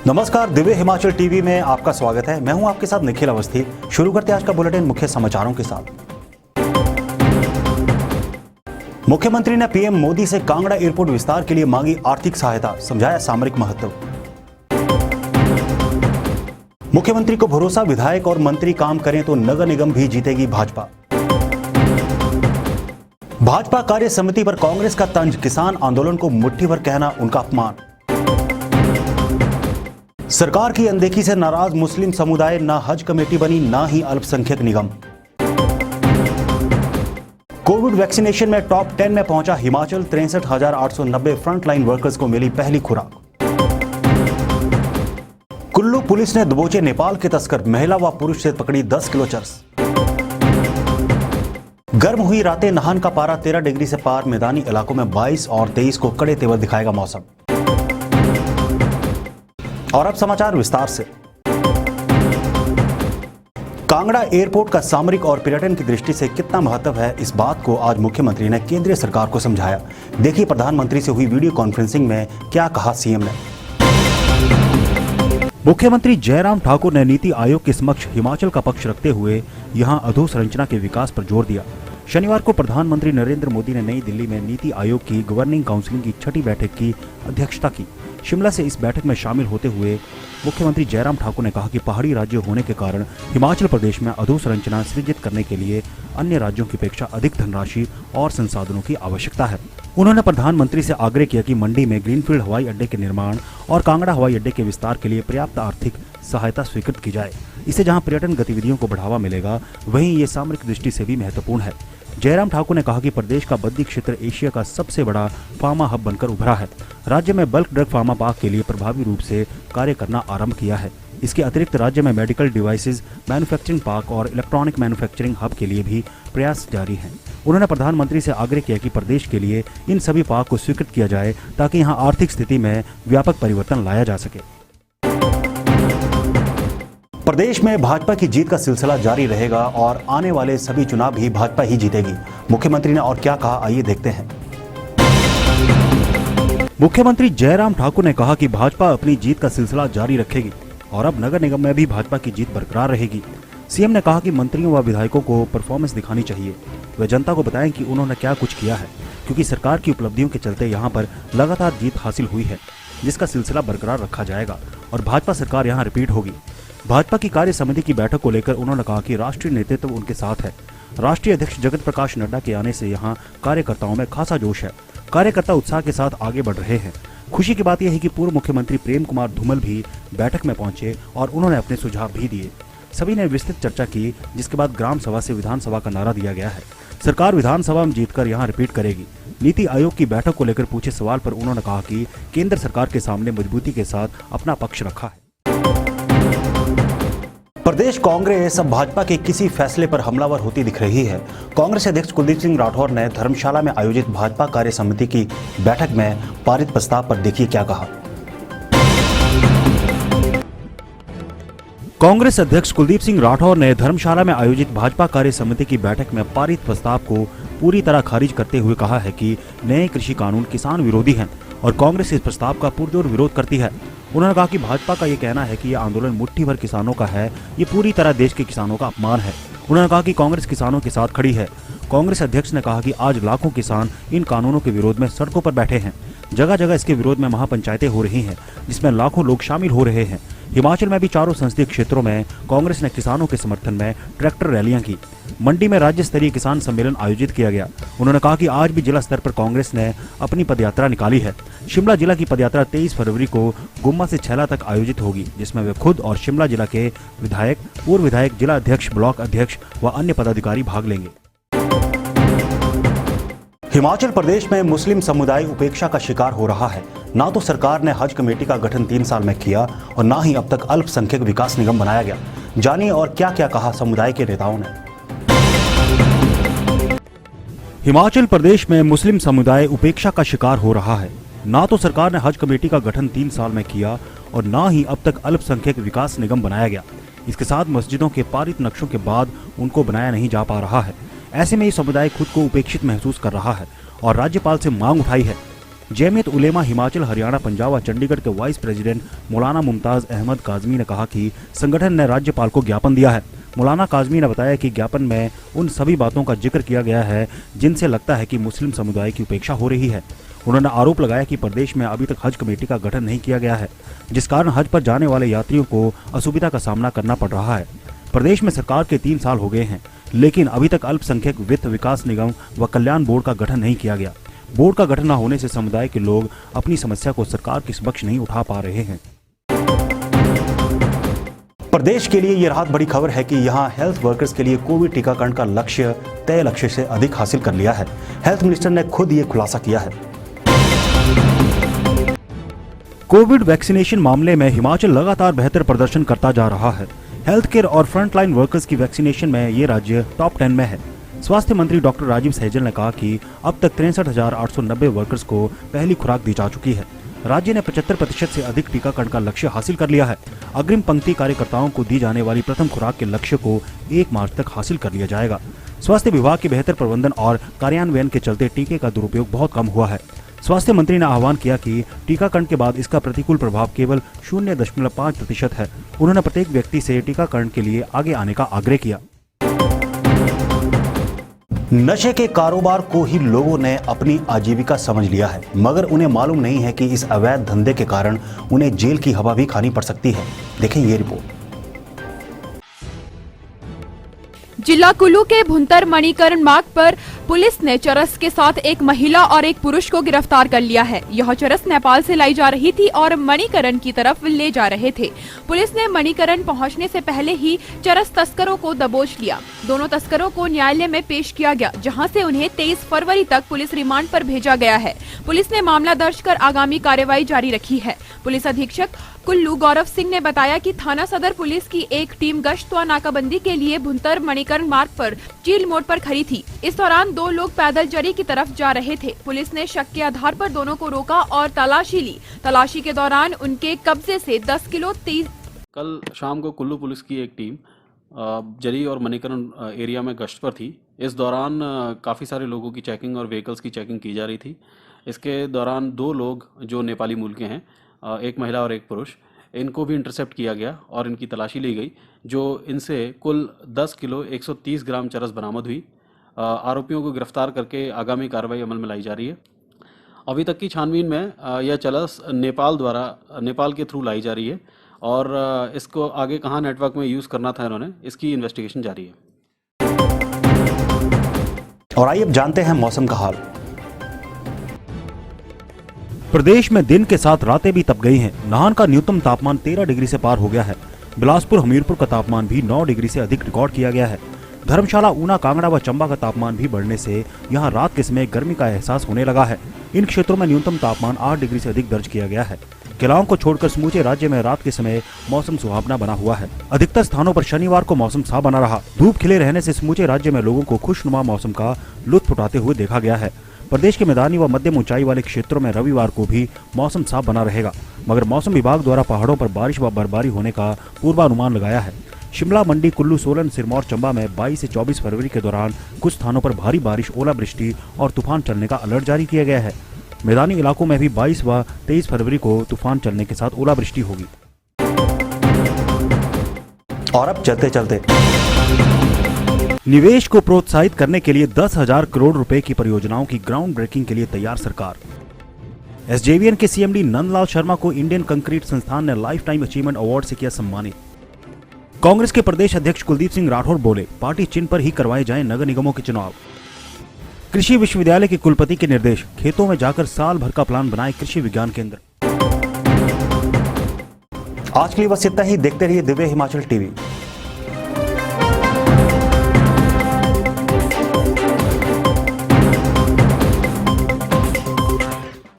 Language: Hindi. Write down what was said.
नमस्कार, दिव्य हिमाचल टीवी में आपका स्वागत है। मैं हूं आपके साथ निखिल अवस्थी। शुरू करते हैं आज का बुलेटिन मुख्य समाचारों के साथ। मुख्यमंत्री ने पीएम मोदी से कांगड़ा एयरपोर्ट विस्तार के लिए मांगी आर्थिक सहायता, समझाया सामरिक महत्व। मुख्यमंत्री को भरोसा, विधायक और मंत्री काम करें तो नगर निगम भी जीतेगी भाजपा। भाजपा कार्य समिति पर कांग्रेस का तंज, किसान आंदोलन को मुट्ठी भर कहना उनका अपमान। सरकार की अनदेखी से नाराज मुस्लिम समुदाय, ना हज कमेटी बनी ना ही अल्पसंख्यक निगम। कोविड वैक्सीनेशन में टॉप 10 में पहुंचा हिमाचल, 63,890 फ्रंटलाइन वर्कर्स को मिली पहली खुराक। कुल्लू पुलिस ने दबोचे नेपाल के तस्कर, महिला व पुरुष से पकड़ी 10 किलो चरस। गर्म हुई रातें, नाहन का पारा 13 डिग्री से पार, मैदानी इलाकों में 22 और 23 को कड़े तेवर दिखाएगा मौसम। और अब समाचार विस्तार से। कांगड़ा एयरपोर्ट का सामरिक और पर्यटन की दृष्टि से कितना महत्व है, इस बात को आज मुख्यमंत्री ने केंद्रीय सरकार को समझाया। देखिए प्रधानमंत्री से हुई वीडियो कॉन्फ्रेंसिंग में क्या कहा सीएम ने। मुख्यमंत्री जयराम ठाकुर ने नीति आयोग के समक्ष हिमाचल का पक्ष रखते हुए यहां अधोसंरचना के विकास पर जोर दिया। शनिवार को प्रधानमंत्री नरेंद्र मोदी ने नई दिल्ली में नीति आयोग की गवर्निंग काउंसिल की छठी बैठक की अध्यक्षता की। शिमला से इस बैठक में शामिल होते हुए मुख्यमंत्री जयराम ठाकुर ने कहा कि पहाड़ी राज्य होने के कारण हिमाचल प्रदेश में अधोसंरचना सृजित करने के लिए अन्य राज्यों की अपेक्षा अधिक धनराशि और संसाधनों की आवश्यकता है। उन्होंने प्रधानमंत्री से आग्रह किया कि मंडी में ग्रीनफील्ड हवाई अड्डे के निर्माण और कांगड़ा हवाई अड्डे के विस्तार के लिए पर्याप्त आर्थिक सहायता स्वीकृत की जाए। इससे जहां पर्यटन गतिविधियों को बढ़ावा मिलेगा, वहीं ये सामरिक दृष्टि से भी महत्वपूर्ण है। जयराम ठाकुर ने कहा कि प्रदेश का बद्दी क्षेत्र एशिया का सबसे बड़ा फार्मा हब बनकर उभरा है। राज्य में बल्क ड्रग फार्मा पार्क के लिए प्रभावी रूप से कार्य करना आरंभ किया है। इसके अतिरिक्त राज्य में मेडिकल डिवाइसेज मैन्युफैक्चरिंग पार्क और इलेक्ट्रॉनिक मैन्युफैक्चरिंग हब के लिए भी प्रयास जारी हैं। उन्होंने प्रधानमंत्री से आग्रह किया कि प्रदेश के लिए इन सभी पार्क को स्वीकृत किया जाए ताकि यहाँ आर्थिक स्थिति में व्यापक परिवर्तन लाया जा सके। प्रदेश में भाजपा की जीत का सिलसिला जारी रहेगा और आने वाले सभी चुनाव भी भाजपा ही जीतेगी। मुख्यमंत्री ने और क्या कहा, आइए देखते हैं। मुख्यमंत्री जयराम ठाकुर ने कहा कि भाजपा अपनी जीत का सिलसिला जारी रखेगी और अब नगर निगम में भी भाजपा की जीत बरकरार रहेगी। सीएम ने कहा कि मंत्रियों व विधायकों को परफॉर्मेंस दिखानी चाहिए। वे जनता को बताएं कि उन्होंने क्या कुछ किया है, क्योंकि सरकार की उपलब्धियों के चलते यहाँ पर लगातार जीत हासिल हुई है, जिसका सिलसिला बरकरार रखा जाएगा और भाजपा सरकार यहाँ रिपीट होगी। भाजपा की कार्य समिति की बैठक को लेकर उन्होंने कहा कि राष्ट्रीय नेतृत्व उनके साथ है। राष्ट्रीय अध्यक्ष जगत प्रकाश नड्डा के आने से यहाँ कार्यकर्ताओं में खासा जोश है। कार्यकर्ता उत्साह के साथ आगे बढ़ रहे हैं। खुशी की बात यह है कि पूर्व मुख्यमंत्री प्रेम कुमार धूमल भी बैठक में पहुंचे और उन्होंने अपने सुझाव भी दिए। सभी ने विस्तृत चर्चा की, जिसके बाद ग्राम सभा से विधानसभा का नारा दिया गया है। सरकार विधानसभा में जीतकर यहाँ रिपीट करेगी। नीति आयोग की बैठक को लेकर पूछे सवाल पर उन्होंने कहा कि केंद्र सरकार के सामने मजबूती के साथ अपना पक्ष रखा है। प्रदेश कांग्रेस अब भाजपा के किसी फैसले पर हमलावर होती दिख रही है। कांग्रेस अध्यक्ष कुलदीप सिंह राठौर ने धर्मशाला में आयोजित भाजपा कार्य समिति की बैठक में पारित प्रस्ताव पर देखिए क्या कहा। कांग्रेस अध्यक्ष कुलदीप सिंह राठौर ने धर्मशाला में आयोजित भाजपा कार्य समिति की बैठक में पारित प्रस्ताव को पूरी तरह खारिज करते हुए कहा है कि नए कृषि कानून किसान विरोधी हैं और कांग्रेस इस प्रस्ताव का पुरजोर विरोध करती है। उन्होंने कहा कि भाजपा का ये कहना है कि यह आंदोलन मुट्ठी भर किसानों का है, ये पूरी तरह देश के किसानों का अपमान है। उन्होंने कहा कि कांग्रेस किसानों के साथ खड़ी है। कांग्रेस अध्यक्ष ने कहा कि आज लाखों किसान इन कानूनों के विरोध में सड़कों पर बैठे हैं। जगह जगह इसके विरोध में महापंचायतें हो रही हैं, जिसमें लाखों लोग शामिल हो रहे हैं। हिमाचल में भी चारों संसदीय क्षेत्रों में कांग्रेस ने किसानों के समर्थन में ट्रैक्टर रैलियां की। मंडी में राज्य स्तरीय किसान सम्मेलन आयोजित किया गया। उन्होंने कहा कि आज भी जिला स्तर पर कांग्रेस ने अपनी पदयात्रा निकाली है। शिमला जिला की पदयात्रा 23 फरवरी को गुम्मा से छैला तक आयोजित होगी, जिसमें वे खुद और शिमला जिला के विधायक, पूर्व विधायक, जिला अध्यक्ष, ब्लॉक अध्यक्ष व अन्य पदाधिकारी भाग लेंगे। हिमाचल प्रदेश में मुस्लिम समुदाय उपेक्षा का शिकार हो रहा है। ना तो सरकार ने हज कमेटी का गठन 3 साल में किया और ना ही अब तक अल्पसंख्यक विकास निगम बनाया गया। जानिए और क्या क्या कहा समुदाय के नेताओं ने। हिमाचल प्रदेश में मुस्लिम समुदाय उपेक्षा का शिकार हो रहा है। ना तो सरकार ने हज कमेटी का गठन 3 साल में किया और ना ही अब तक अल्पसंख्यक विकास निगम बनाया गया। इसके साथ मस्जिदों के पारित नक्शों के बाद उनको बनाया नहीं जा पा रहा है। ऐसे में ये समुदाय खुद को उपेक्षित महसूस कर रहा है और राज्यपाल से मांग उठाई है जमीयत उलेमा हिमाचल, हरियाणा, पंजाब व चंडीगढ़ के वाइस प्रेसिडेंट मौलाना मुमताज अहमद काजमी ने कहा कि संगठन ने राज्यपाल को ज्ञापन दिया है। मौलाना काजमी ने बताया कि ज्ञापन में उन सभी बातों का जिक्र किया गया है जिनसे लगता है कि मुस्लिम समुदाय की उपेक्षा हो रही है। उन्होंने आरोप लगाया कि प्रदेश में अभी तक हज कमेटी का गठन नहीं किया गया है, जिस कारण हज पर जाने वाले यात्रियों को असुविधा का सामना करना पड़ रहा है। प्रदेश में सरकार के 3 साल हो गए हैं, लेकिन अभी तक अल्पसंख्यक वित्त विकास निगम व कल्याण बोर्ड का गठन नहीं किया गया। बोर्ड का गठन न होने से समुदाय के लोग अपनी समस्या को सरकार के समक्ष नहीं उठा पा रहे हैं। प्रदेश के लिए ये राहत बड़ी खबर है कि यहां हेल्थ वर्कर्स के लिए कोविड टीकाकरण का लक्ष्य तय लक्ष्य से अधिक हासिल कर लिया है। हेल्थ मिनिस्टर ने खुद ये खुलासा किया है। कोविड वैक्सीनेशन मामले में हिमाचल लगातार बेहतर प्रदर्शन करता जा रहा है। हेल्थ केयर और फ्रंटलाइन वर्कर्स की वैक्सीनेशन में ये राज्य टॉप 10 में है। स्वास्थ्य मंत्री डॉक्टर राजीव सहजल ने कहा कि अब तक 63,890 वर्कर्स को पहली खुराक दी जा चुकी है। राज्य ने 75% से अधिक टीकाकरण का लक्ष्य हासिल कर लिया है। अग्रिम पंक्ति कार्यकर्ताओं को दी जाने वाली प्रथम खुराक के लक्ष्य को 1 मार्च तक हासिल कर लिया जाएगा। स्वास्थ्य विभाग के बेहतर प्रबंधन और कार्यान्वयन के चलते टीके का दुरुपयोग बहुत कम हुआ है। स्वास्थ्य मंत्री ने आह्वान किया कि टीकाकरण के बाद इसका प्रतिकूल प्रभाव केवल 0.5% है। उन्होंने प्रत्येक व्यक्ति से टीकाकरण के लिए आगे आने का आग्रह किया। नशे के कारोबार को ही लोगों ने अपनी आजीविका समझ लिया है, मगर उन्हें मालूम नहीं है कि इस अवैध धंधे के कारण उन्हें जेल की हवा भी खानी पड़ सकती है। देखें ये रिपोर्ट। जिला कुल्लू के भुंतर मणिकरण मार्ग पर पुलिस ने चरस के साथ एक महिला और एक पुरुष को गिरफ्तार कर लिया है। यह चरस नेपाल से लाई जा रही थी और मणिकरण की तरफ ले जा रहे थे। पुलिस ने मणिकरण पहुंचने से पहले ही चरस तस्करों को दबोच लिया। दोनों तस्करों को न्यायालय में पेश किया गया, जहां से उन्हें 23 फरवरी तक पुलिस रिमांड पर भेजा गया है। पुलिस ने मामला दर्ज कर आगामी कार्रवाई जारी रखी है। पुलिस अधीक्षक कुल्लू गौरव सिंह ने बताया कि थाना सदर पुलिस की एक टीम गश्त व नाकाबंदी के लिए भुंतर मणिकरण मार्ग पर चील मोड़ पर खड़ी थी। इस दौरान 2 लोग पैदल जरी की तरफ जा रहे थे। पुलिस ने शक के आधार पर दोनों को रोका और तलाशी ली। तलाशी के दौरान उनके कब्जे से 10 किलो 30। कल शाम को कुल्लू पुलिस की एक टीम जरी और मणिकरण एरिया में गश्त पर थी। इस दौरान काफ़ी सारे लोगों की चेकिंग और व्हीकल्स की चेकिंग की जा रही थी। इसके दौरान 2 लोग जो नेपाली मूल के हैं, एक महिला और एक पुरुष, इनको भी इंटरसेप्ट किया गया और इनकी तलाशी ली गई, जो इनसे कुल 10 किलो 130 ग्राम चरस बरामद हुई। आरोपियों को गिरफ्तार करके आगामी कार्रवाई अमल में लाई जा रही है। अभी तक की छानबीन में यह चरस नेपाल के थ्रू लाई जा रही है और इसको आगे कहाँ नेटवर्क में यूज़ करना था इन्होंने, इसकी इन्वेस्टिगेशन जारी है। और आइए अब जानते हैं मौसम का हाल। प्रदेश में दिन के साथ रातें भी तप गई हैं। नाहन का न्यूनतम तापमान 13 डिग्री से पार हो गया है। बिलासपुर, हमीरपुर का तापमान भी 9 डिग्री से अधिक रिकॉर्ड किया गया है। धर्मशाला, ऊना, कांगड़ा व चंबा का तापमान भी बढ़ने से यहां रात के समय गर्मी का एहसास होने लगा है। इन क्षेत्रों में न्यूनतम तापमान 8 डिग्री से अधिक दर्ज किया गया है। किलाओं को छोड़कर समूचे राज्य में रात के समय मौसम सुहावना बना हुआ है। अधिकतर स्थानों पर शनिवार को मौसम साफ बना रहा। धूप खिले रहने से समूचे राज्य में लोगों को खुशनुमा मौसम का लुत्फ उठाते हुए देखा गया है। प्रदेश के मैदानी व मध्यम ऊंचाई वाले क्षेत्रों में रविवार को भी मौसम साफ बना रहेगा, मगर मौसम विभाग द्वारा पहाड़ों पर बारिश व बर्फबारी होने का पूर्वानुमान लगाया है। शिमला, मंडी, कुल्लू, सोलन, सिरमौर, चंबा में 22 से 24 फरवरी के दौरान कुछ स्थानों पर भारी बारिश, ओलावृष्टि और तूफान चलने का अलर्ट जारी किया गया है। मैदानी इलाकों में भी 22 व 23 फरवरी को तूफान चलने के साथ ओलावृष्टि होगी। और अब चलते चलते निवेश को प्रोत्साहित करने के लिए 10,000 करोड़ रुपए की परियोजनाओं की ग्राउंड ब्रेकिंग के लिए तैयार सरकार। एसजेवीएन के सीएमडी नंदलाल शर्मा को इंडियन कंक्रीट संस्थान ने लाइफ टाइम अचीवमेंट अवार्ड से किया सम्मानित। कांग्रेस के प्रदेश अध्यक्ष कुलदीप सिंह राठौर बोले, पार्टी चिन्ह पर ही करवाए जाएं नगर निगमों के चुनाव। कृषि विश्वविद्यालय के कुलपति के निर्देश, खेतों में जाकर साल भर का प्लान बनाए कृषि विज्ञान केंद्र। आज के लिए बस इतना ही। देखते रहिए दिव्य हिमाचल टीवी।